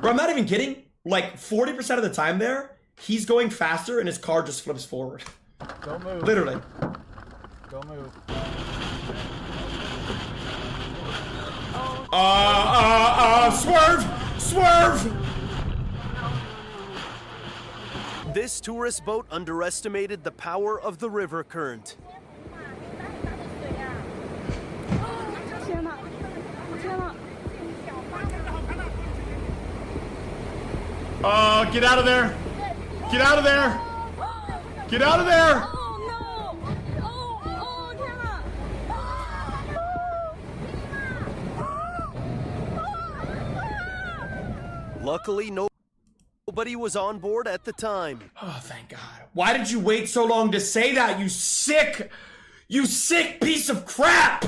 Bro, I'm not even kidding. Like 40% of the time there, he's going faster and his car just flips forward. Don't move. Literally. Don't move. Swerve! Swerve! This tourist boat underestimated the power of the river current. Get out of there! Get out of there! Get out of there! Luckily, nobody was on board at the time. Oh, thank God. Why did you wait so long to say that, you sick piece of crap?